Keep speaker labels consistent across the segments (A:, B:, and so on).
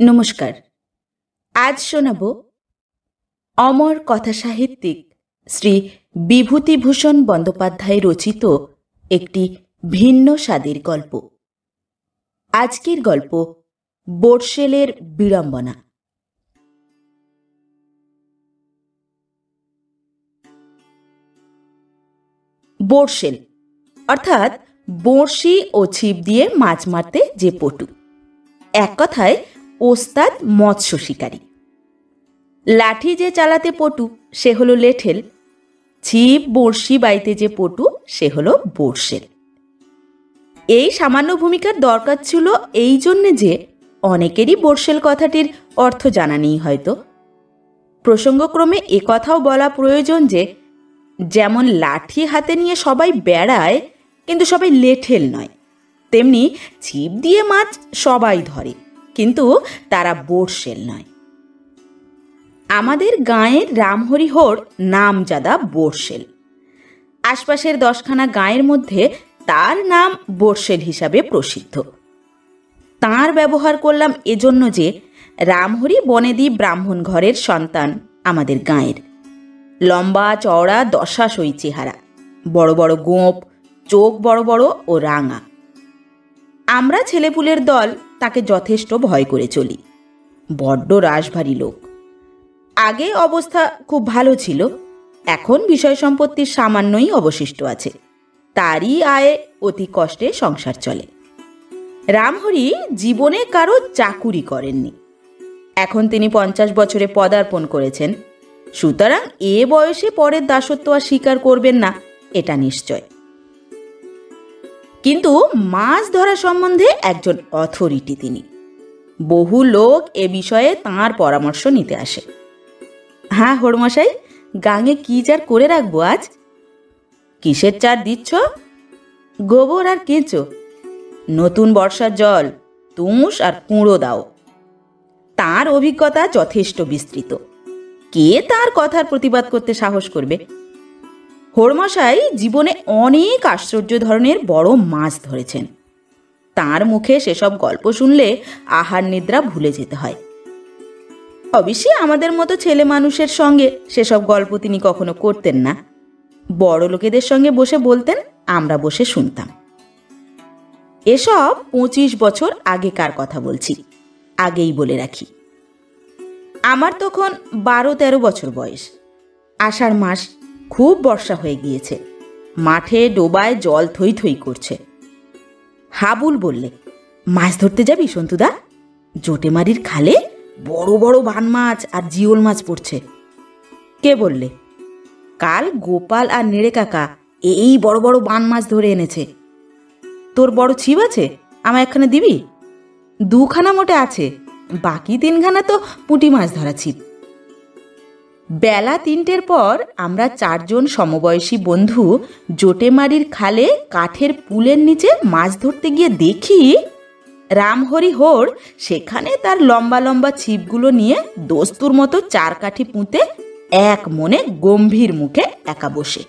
A: নমস্কার। আজ শোনাব অমর কথা সাহিত্যিক শ্রী বিভূতিভূষণ বন্দ্যোপাধ্যায় রচিত একটি ভিন্ন স্বাদের গল্প। আজকের গল্প বর্ষেলের বিড়ম্বনা। বর্ষেল অর্থাৎ বড়শি ও ছিপ দিয়ে মাছ মারতে যে পটু, এক কথায় ওস্তাদ মৎস্য শিকারী। লাঠি যে চালাতে পটু সে হলো লেঠেল, ছিপ বড়শি বাইতে যে পটু সে হলো বর্ষেল। এই সামান্য ভূমিকার দরকার ছিল এই জন্যে যে অনেকেরই বর্ষেল কথাটির অর্থ জানা নেই হয়তো। প্রসঙ্গক্রমে এ কথাও বলা প্রয়োজন যে যেমন লাঠি হাতে নিয়ে সবাই বেড়ায় কিন্তু সবাই লেঠেল নয়, তেমনি ছিপ দিয়ে মাছ সবাই ধরে কিন্তু তারা বর্ষেল নয়। আমাদের গাঁয়ের রামহরিহর নামজাদা বর্ষেল। আশপাশের 10খানা গাঁয়ের মধ্যে তার নাম বর্ষেল হিসাবে প্রসিদ্ধ। তাঁর ব্যবহার করলাম এজন্য যে রামহরি বনেদি ব্রাহ্মণ ঘরের সন্তান আমাদের গাঁয়ের। লম্বা চওড়া দশাশই চেহারা, বড় বড় গোঁপ, চোখ বড় বড় ও রাঙা। আমরা ছেলেপুলের দল তাকে যথেষ্ট ভয় করে চলি। বড্ড রাশভারী লোক। আগে অবস্থা খুব ভালো ছিল, এখন বিষয় সম্পত্তির সামান্যই অবশিষ্ট আছে। তারই আয়ে অতি কষ্টে সংসার চলে। রামহরি জীবনে কারো চাকুরি করেননি। এখন তিনি 50 বছরে পদার্পণ করেছেন, সুতরাং এ বয়সে পরের দাসত্ব আর স্বীকার করবেন না, এটা নিশ্চয়। কিন্তু মাছ ধরা সম্বন্ধে একজন অথরিটি তিনি। বহু লোক এ বিষয়ে তাঁর পরামর্শ নিতে আসে। হ্যাঁ হরমশাই, গাঙে কি চার করে রাখবো আজ? কিসের চার দিচ্ছ? গোবর আর কেঁচো, নতুন বর্ষার জল, তুষ আর কুঁড়ো দাও। তাঁর অভিজ্ঞতা যথেষ্ট বিস্তৃত, কে তার কথার প্রতিবাদ করতে সাহস করবে? হরমশাই জীবনে অনেক আশ্চর্য ধরনের বড় মাছ ধরেছেন। তাঁর মুখে সেসব গল্প শুনলে আহার নিদ্রা ভুলে যেতে হয়। অবশ্যই আমাদের মতো ছেলে মানুষের সঙ্গে সেসব গল্প তিনি কখনো করতেন না। বড় লোকেদের সঙ্গে বসে বলতেন, আমরা বসে শুনতাম। এসব 25 বছর আগেকার কথা বলছি, আগেই বলে রাখি। আমার তখন 12-13 বছর বয়স। আষাঢ় মাস, খুব বর্ষা হয়ে গিয়েছে। মাঠে ডোবায় জল থই থই করছে। হাবুল বললে, মাছ ধরতে যাবি সন্তুদা? জোটেমারির খালে বড় বড় বান মাছ আর জিওল মাছ পড়ছে। কে বললে? কাল গোপাল আর নেড়ে কাকা এই বড় বড় বান মাছ ধরে এনেছে। তোর বড় ছিপ আছে? আমায় একখানা দিবি? 2খানা মোটে আছে, বাকি 3খানা তো পুঁটি মাছ ধরা ছিপ। বেলা 3টের পর আমরা 4 জন সমবয়সী বন্ধু জোটেমারির খালে কাঠের পুলের নিচে মাছ ধরতে গিয়ে দেখি রামহরিহর সেখানে তার লম্বা লম্বা ছিপগুলো নিয়ে দস্তুর মতো 4 কাঠি পুঁতে এক মনে গম্ভীর মুখে একা বসে।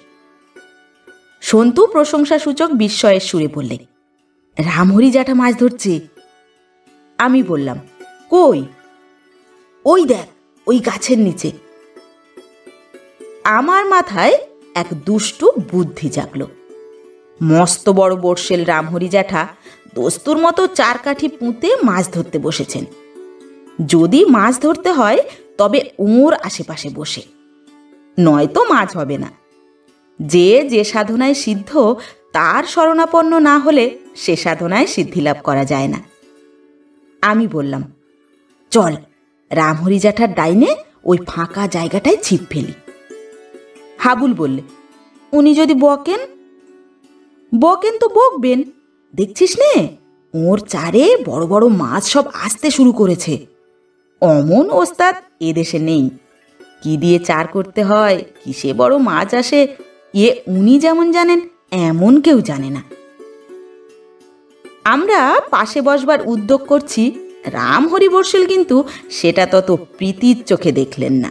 A: সন্তু প্রশংসাসূচক বিস্ময়ের সুরে বললে, রামহরি জ্যাঠা মাছ ধরছে। আমি বললাম, কই? ওই দেখ, ওই গাছের নিচে। আমার মাথায় এক দুষ্টু বুদ্ধি জাগলো। মস্ত বড় বর্ষেল রামহরি জ্যাঠা দস্তুর মতো 4 কাঠি পুঁতে মাছ ধরতে বসেছেন। যদি মাছ ধরতে হয় তবে ওর আশেপাশে বসে, নয়তো মাছ হবে না। যে যে সাধনায় সিদ্ধ তার শরণাপন্ন না হলে সে সাধনায় সিদ্ধিলাভ করা যায় না। আমি বললাম, চল রামহরি জ্যাঠার ডাইনে ওই ফাঁকা জায়গাটায় ছিপ ফেলি। হাবুল বললে, উনি যদি বকেন? বকেন তো বকবেন, দেখছিস নে ওর চারে বড় বড় মাছ সব আসতে শুরু করেছে। অমন ওস্তাদ এদেশে নেই। কি দিয়ে চার করতে হয়, কিসে বড় মাছ আসে, উনি যেমন জানেন এমন কেউ জানে না। আমরা পাশে বসবার উদ্যোগ করছি, রামহরি বর্ষেল কিন্তু সেটা তত প্রীতির চোখে দেখলেন না।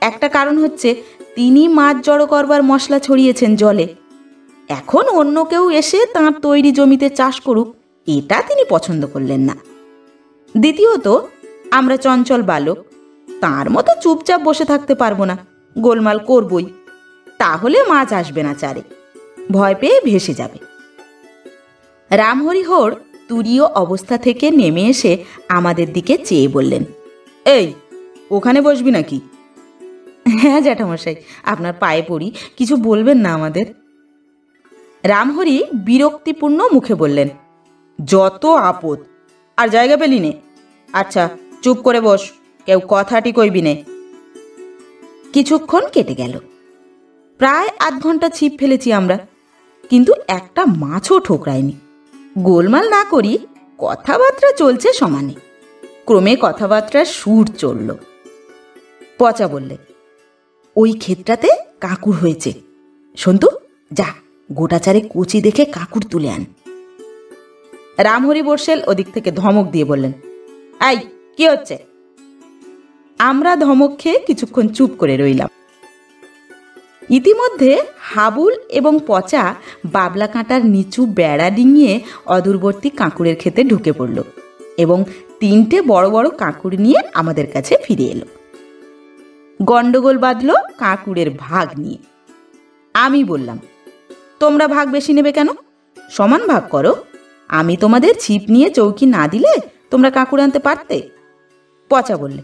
A: একটা কারণ হচ্ছে তিনি মাছ জড়ো করবার মশলা ছড়িয়েছেন জলে। এখন অন্য কেউ এসে তাঁর তৈরি জমিতে চাষ করুক, এটা তিনি পছন্দ করলেন না। দ্বিতীয়ত, আমরা চঞ্চল বালক, তার মতো চুপচাপ বসে থাকতে পারবো না, গোলমাল করবই। তাহলে মাছ আসবে না চারে, ভয় পেয়ে ভেসে যাবে। রামহরিহর তুরীয় অবস্থা থেকে নেমে এসে আমাদের দিকে চেয়ে বললেন, এই, ওখানে বসবি নাকি? হ্যাঁ জ্যাঠামশাই, আপনার পায়ে পড়ি, কিছু বলবেন না আমাদের? রামহরি বিরক্তিপূর্ণ মুখে বললেন, যত আপদ, আর জায়গা পেলি নে। আচ্ছা, চুপ করে বস, কেউ কথাটি কইবি নে। কিছুক্ষণ কেটে গেল। প্রায় আধ ঘন্টা ছিপ ফেলেছি আমরা, কিন্তু একটা মাছও ঠোকরায়নি। গোলমাল না করি, কথাবার্তা চলছে সমানে। ক্রমে কথাবার্তার সুর চলল। পচা বললে, ওই ক্ষেতটাতে কাঁকুর হয়েছে, সন্তু, যা গোটা চারে কচি দেখে কাঁকুর তুলে আন। রামহরি বর্ষেল ওদিক থেকে ধমক দিয়ে বললেন, এই, কি হচ্ছে? আমরা ধমক খেয়ে কিছুক্ষণ চুপ করে রইলাম। ইতিমধ্যে হাবুল এবং পচা বাবলা কাঁটার নিচু বেড়া ডিঙিয়ে অদূরবর্তী কাঁকুরের ক্ষেতে ঢুকে পড়ল এবং 3টে বড় বড় কাঁকুর নিয়ে আমাদের কাছে ফিরে এলো। গন্ডগোল বাঁধল কাঁকুরের ভাগ নিয়ে। আমি বললাম, তোমরা ভাগ বেশি নেবে কেন? সমান ভাগ করো। আমি তোমাদের ছিপ নিয়ে চৌকি না দিলে তোমরা কাঁকুর আনতে পারতে। পচা বললে,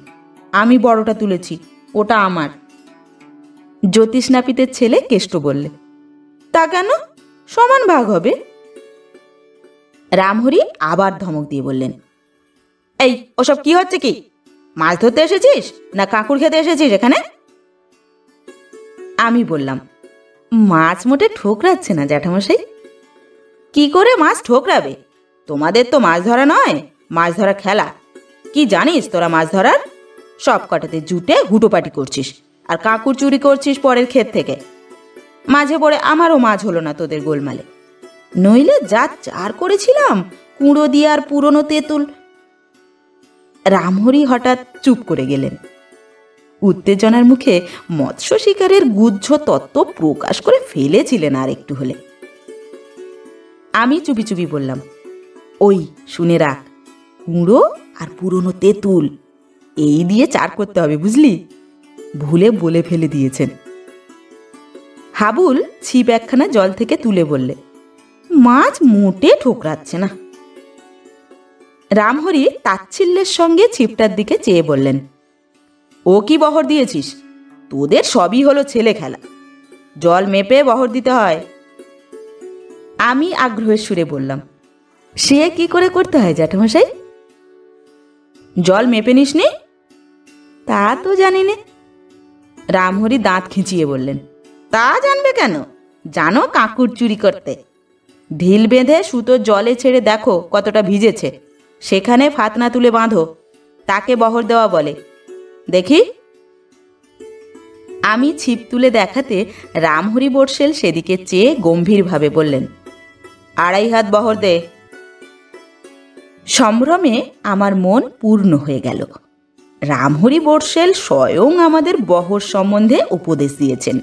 A: আমি বড়টা তুলেছি, ওটা আমার। জ্যোতিষ নাপিতের ছেলে কেষ্ট বললে, তা কেন? সমান ভাগ হবে। রামহরি আবার ধমক দিয়ে বললেন, এই, ওসব কি হচ্ছে? কি মাছ ধরতে এসেছিস না কাঁকুর খেতে এসেছিস এখানে? আমি বললাম, মাছ মোটে ঠোকরাচ্ছে না জ্যাঠামশাই। কি করে মাছ ঠোকরাবে? তোমাদের তো মাছ ধরা নয়, মাছ ধরা খেলা। কি জানিস তোরা মাছ ধরার? সব কটাতে জুটে হুটোপাটি করছিস আর কাঁকুর চুরি করছিস পরের ক্ষেত থেকে। মাঝে পড়ে আমারও মাছ হলো না তোদের গোলমালে। নইলে যা চার করেছিলাম, কুঁড়ো দিয়ে আর পুরনো তেঁতুল। রামহরি হঠাৎ চুপ করে গেলেন। উত্তেজনার মুখে মৎস্য শিকারের গুহ্য তত্ত্ব প্রকাশ করে ফেলেছিলেন আর একটু হলে। আমি চুপি চুপি বললাম, ওই শুনে রাখ, কুঁড়ো আর পুরনো তেঁতুল এই দিয়ে চার করতে হবে, বুঝলি? ভুলে বলে ফেলে দিয়েছেন। হাবুল ছিপ একখানা জল থেকে তুলে বললে, মাছ মোটে ঠোকরাচ্ছে না। রামহরি তাচ্ছিল্যের সঙ্গে ছিপটার দিকে চেয়ে বললেন, ও কি বহর দিয়েছিস? তোদের সবই হলো ছেলে খেলা, জল মেপে বহর দিতে হয়। আমি আগ্রহের সুরে বললাম, সে কি করে করতে হয় জ্যাঠামশাই? জল মেপে নিসনি? তা তো জানি নে। রামহরি দাঁত খিঁচিয়ে বললেন, তা জানবে কেন? জানো কাঁকুর চুরি করতে। ঢিল বেঁধে সুতো জলে ছেড়ে দেখো কতটা ভিজেছে, সেখানে ফাতনা তুলে বাঁধো, তাকে বহর দেওয়া বলে। দেখি। আমি ছিপ তুলে দেখাতে রামহরি বর্ষেল সেদিকে চেয়ে গম্ভীরভাবে বললেন, 2.5 হাত বহর দে। সম্ভ্রমে আমার মন পূর্ণ হয়ে গেল। রামহরি বর্ষেল স্বয়ং আমাদের বহর সম্বন্ধে উপদেশ দিয়েছেন,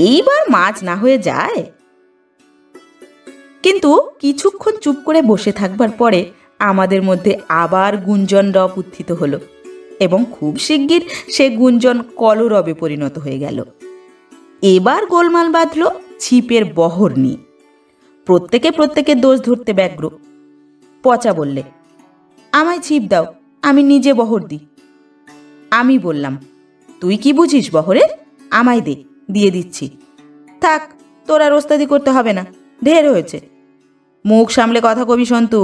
A: এইবার মাছ না হয়ে যায়। কিন্তু কিছুক্ষণ চুপ করে বসে থাকবার পরে আমাদের মধ্যে আবার গুঞ্জন রব উত্থিত হলো এবং খুব শিগগির সে গুঞ্জন কলরবে পরিণত হয়ে গেল। এবার গোলমাল বাঁধল ছিপের বহর নিয়ে। প্রত্যেকের দোষ ধরতে ব্যগ্র। পচা বললে, আমায় ছিপ দাও, আমি নিজে বহর দিই। আমি বললাম, তুই কি বুঝিস বহরের? আমায় দে, দিয়ে দিচ্ছি। থাক, তোর আর ওস্তাদি করতে হবে না, ঢের হয়েছে। মুখ সামলে কথা কবি সন্তু,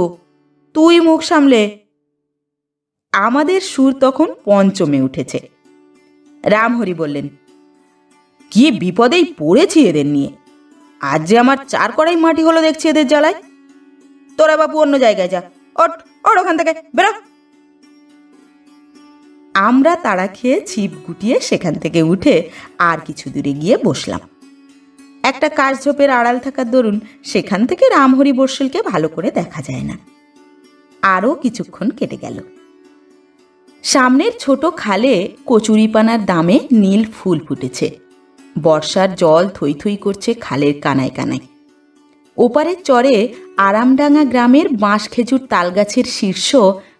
A: তুই মুখ সামলে। আমাদের সুর তখন পঞ্চমে উঠেছে। রামহরি বললেন, কি বিপদেই পড়েছি এদের নিয়ে। আজ যে আমার 4 কড়াই মাটি হলো দেখছি এদের জ্বালায়। তোরা বাপু অন্য জায়গায় যা, ওঠ ওখান থেকে বেরো। আমরা তাড়া খেয়ে ছিপ গুটিয়ে সেখান থেকে উঠে আর কিছু দূরে গিয়ে বসলাম। একটা কাশঝোপের আড়াল থাকার দরুন সেখান থেকে রামহরি বর্ষেলকে ভালো করে দেখা যায় না। আরও কিছুক্ষণ কেটে গেল। সামনের ছোট খালে কচুরিপানার দামে নীল ফুল ফুটেছে। বর্ষার জল থই থই করছে খালের কানায় কানায়। ওপারের চরে আরামডাঙ্গা গ্রামের বাঁশ খেজুর তালগাছের শীর্ষ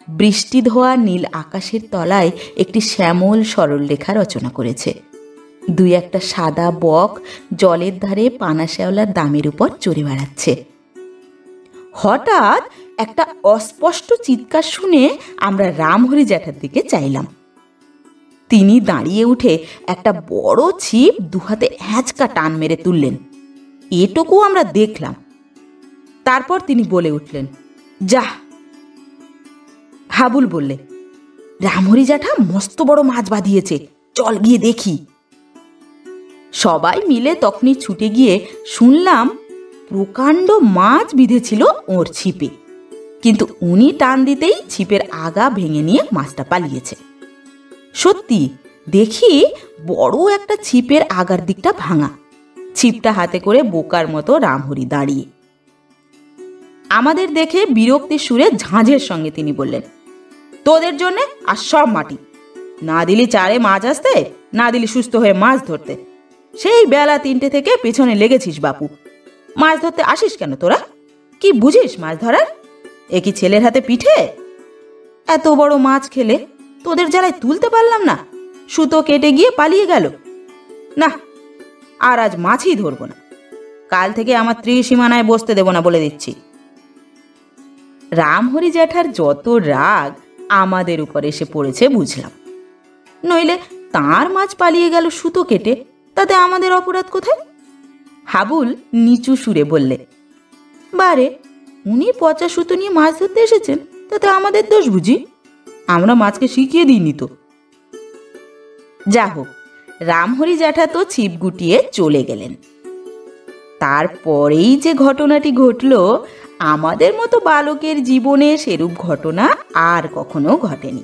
A: বৃষ্টি ধোয়া নীল আকাশের তলায় একটি শ্যামল সরল রেখা রচনা করেছে। দুই একটা সাদা বক জলের ধারে পানা শ্যাওলার দামের উপর চড়ে বেড়াচ্ছে। হঠাৎ একটা অস্পষ্ট চিৎকার শুনে আমরা রামহরি জ্যাঠার দিকে চাইলাম। তিনি দাঁড়িয়ে উঠে একটা বড় ছিপ দুহাতে হ্যাঁচকা টান মেরে তুললেন। এটুকু আমরা দেখলাম। তারপর তিনি বলে উঠলেন, যা। হাবুল বললে, রামহরি জ্যাঠা মস্ত বড় মাছ বাঁধিয়েছে, চল গিয়ে দেখি। সবাই মিলে তখনই ছুটে গিয়ে শুনলাম প্রকাণ্ড মাছ বিঁধেছিল ওর ছিপে, কিন্তু উনি টান দিতেই ছিপের আগা ভেঙে নিয়ে মাছটা পালিয়েছে। সত্যি দেখি বড় একটা ছিপের আগার দিকটা ভাঙা, ছিপটা হাতে করে বোকার মতো রামহরি দাঁড়িয়ে। আমাদের দেখে বিরক্তির সুরে ঝাঁঝের সঙ্গে তিনি বললেন, তোদের জন্যে আর সব মাটি, না দিলি চারে মাছ আসতে, না দিলি সুস্থ হয়ে মাছ ধরতে। সেই বেলা 3টে থেকে পেছনে লেগেছিস বাপু। মাছ ধরতে আসিস কেন তোরা? কি বুঝিস মাছ ধরার? এ কি ছেলের হাতে পিঠে? এত বড় মাছ খেলে তোদের জ্বালায় তুলতে পারলাম না, সুতো কেটে গিয়ে পালিয়ে গেল। না, আর আজ মাছই ধরবো না। কাল থেকে আমার ত্রিসীমানায় বসতে দেব না বলে দিচ্ছি। রামহরি জ্যাঠার যত রাগ আমাদের উপর এসে পড়েছে বুঝলাম। নইলে তার মাছ পালিয়ে গেল সুতো কেটে, তাতে আমাদের অপরাধ কোথায়? হাবুল নিচু সুরে বললে, বারে, উনি পচা সুতো নিয়ে মাছ ধরতে এসেছেন, তাতে আমাদের দোষ বুঝি? আমরা মাছকে শিখিয়ে দিইনি তো। যা হোক, রামহরি জ্যাঠা তো ছিপ গুটিয়ে চলে গেলেন। তারপরেই যে ঘটনাটি ঘটল, আমাদের মতো বালকের জীবনে সেরূপ ঘটনা আর কখনো ঘটেনি।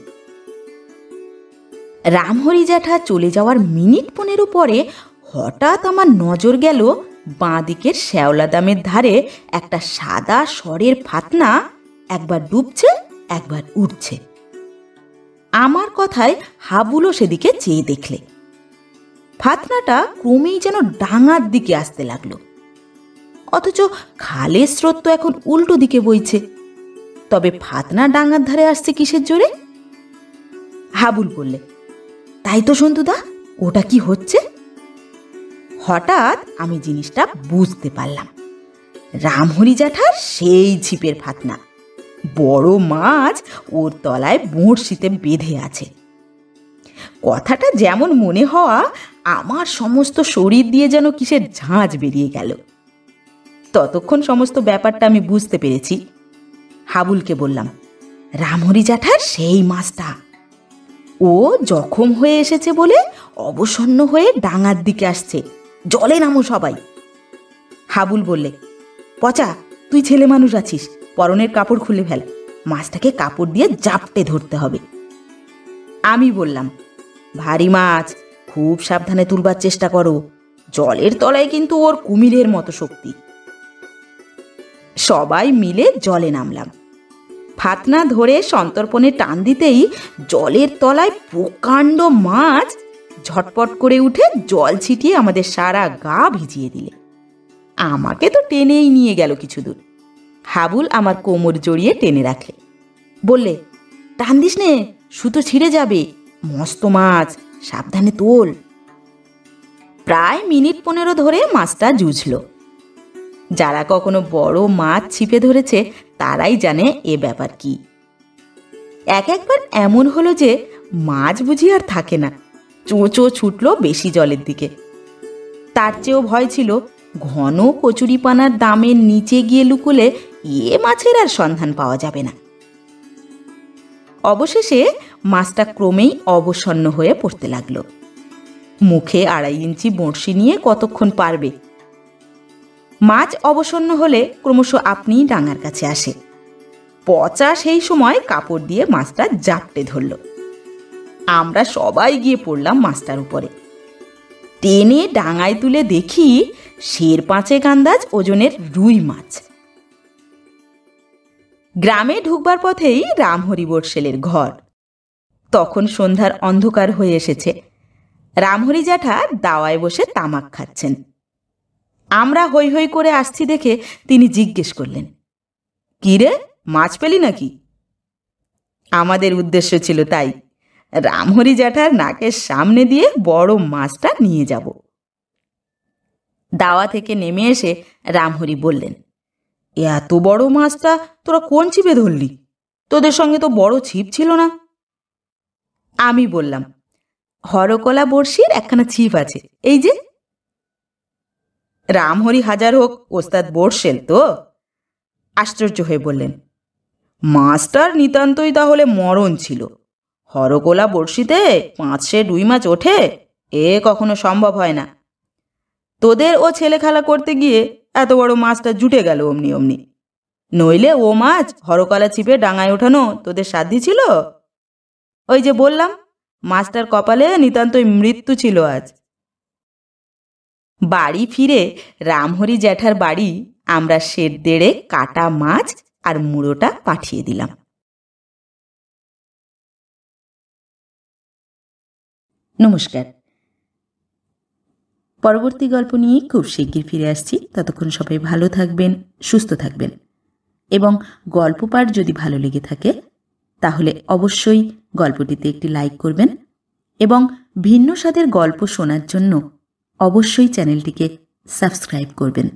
A: রামহরি জ্যাঠা চলে যাওয়ার মিনিট 15 পরে হঠাৎ আমার নজর গেল বাঁ দিকের শ্যাওলা দামের ধারে একটা সাদা সরের ফাতনা একবার ডুবছে একবার উঠছে। আমার কথায় হাবুলও সেদিকে চেয়ে দেখলে। ফাতনাটা ক্রমেই যেন ডাঙার দিকে আসতে লাগলো, অথচ খালের স্রোত তো এখন উল্টো দিকে বইছে। তবে ফাতনা ডাঙার ধারে আসছে কিসের জোরে? হাবুল বললে, তাই তো সন্তুদা, ওটা কি হচ্ছে? হঠাৎ আমি জিনিসটা বুঝতে পারলাম। রামহরি জ্যাঠার সেই ছিপের ফাতনা, বড় মাছ ওর তলায় বড়শিতে বেঁধে আছে। কথাটা যেমন মনে হওয়া, আমার সমস্ত শরীর দিয়ে যেন কিসের ঝাঁঝ বেরিয়ে গেল। ততক্ষণ সমস্ত ব্যাপারটা আমি বুঝতে পেরেছি। হাবুলকে বললাম, রামহরি জ্যাঠার সেই মাছটা, ও জখম হয়ে এসেছে বলে অবসন্ন হয়ে ডাঙার দিকে আসছে, জলে নামো সবাই। হাবুল বললে, পচা, তুই ছেলে মানুষ আছিস, পরনের কাপড় খুলে ফেল, মাছটাকে কাপড় দিয়ে জাপটে ধরতে হবে। আমি বললাম, ভারী মাছ, খুব সাবধানে তুলবার চেষ্টা করো, জলের তলায় কিন্তু ওর কুমিরের মতো শক্তি। সবাই মিলে জলে নামলাম। ফাতনা ধরে সন্তর্পণে টান দিতেই জলের তলায় প্রকাণ্ড মাছ ঝটপট করে উঠে জল ছিটিয়ে আমাদের সারা গা ভিজিয়ে দিলে। আমাকে তো টেনেই নিয়ে গেল কিছু দূর। হাবুল আমার কোমর জড়িয়ে টেনে রাখলে, বললে, টান দিস নে, সুতো ছিঁড়ে যাবে, মস্ত মাছ, সাবধানে তোল। প্রায় মিনিট 15 ধরে মাছটা জুঝল। যারা কখনো বড় মাছ ছিপে ধরেছে তারাই জানে এ ব্যাপার কি। একবার এমন হলো যে মাছ বুঝি আর থাকে না, চোঁচো ছুটল বেশি জলের দিকে। তার চেয়েও ভয় ছিল ঘন কচুরিপানার দামের নিচে গিয়ে লুকোলে এ মাছের আর সন্ধান পাওয়া যাবে না। অবশেষে মাছটা ক্রমেই অবসন্ন হয়ে পড়তে লাগলো। মুখে 2.5 ইঞ্চি বড়শি নিয়ে কতক্ষণ পারবে? মাছ অবসন্ন হলে ক্রমশ আপনিই ডাঙার কাছে আসে। পচা সেই সময় কাপড় দিয়ে মাছটা জাপটে ধরল। আমরা সবাই গিয়ে পড়লাম মাছটার উপরে। টেনে ডাঙায় তুলে দেখি 4-5 আন্দাজ ওজনের রুই মাছ। গ্রামে ঢুকবার পথেই রামহরি বড়শেলের ঘর। তখন সন্ধ্যার অন্ধকার হয়ে এসেছে। রামহরি জ্যাঠা দাওয়ায় বসে তামাক খাচ্ছেন। আমরা হৈ হৈ করে আসছি দেখে তিনি জিজ্ঞেস করলেন, কি রে, মাছ পেলি নাকি? আমাদের উদ্দেশ্য ছিল তাই, রামহরি জ্যাঠার নাকের সামনে দিয়ে বড় মাছটা নিয়ে যাব। দাওয়া থেকে নেমে এসে রামহরি বললেন, এত বড় মাছটা তোরা কোন ছিপে ধরলি? তোদের সঙ্গে তো বড় ছিপ ছিল না। আমি বললাম, হরকলা বড়শির একখানা ছিপ আছে, এই যে। রামহরি হাজার হোক ওস্তাদ বড়শেল তো, আশ্চর্য হয়ে বললেন, মাছটার নিতান্তই তাহলে মরণ ছিল। হরকলা বড়শিতে 500 রুই মাছ ওঠে, এ কখনো সম্ভব হয় না। তোদের ও ছেলে খেলা করতে গিয়ে এত বড় মাছটা জুটে গেল অমনি অমনি। নইলে ও মাছ হরকলা ছিপে ডাঙায় ওঠানো তোদের সাধ্যি ছিল? ওই যে বললাম, মাছটার কপালে নিতান্তই মৃত্যু ছিল আজ। বাড়ি ফিরে রামহরি জ্যাঠার বাড়ি আমরা সের দেড়ে কাটা মাছ আর মুড়োটা পাঠিয়ে দিলাম। নমস্কার। পরবর্তী গল্প নিয়ে খুব শিগগির ফিরে আসছি। ততক্ষণ সবাই ভালো থাকবেন, সুস্থ থাকবেন, এবং গল্প পাঠ যদি ভালো লেগে থাকে তাহলে অবশ্যই গল্পটিতে একটি লাইক করবেন, এবং ভিন্ন স্বাদের গল্প শোনার জন্য অবশ্যই চ্যানেলটিকে সাবস্ক্রাইব করবেন।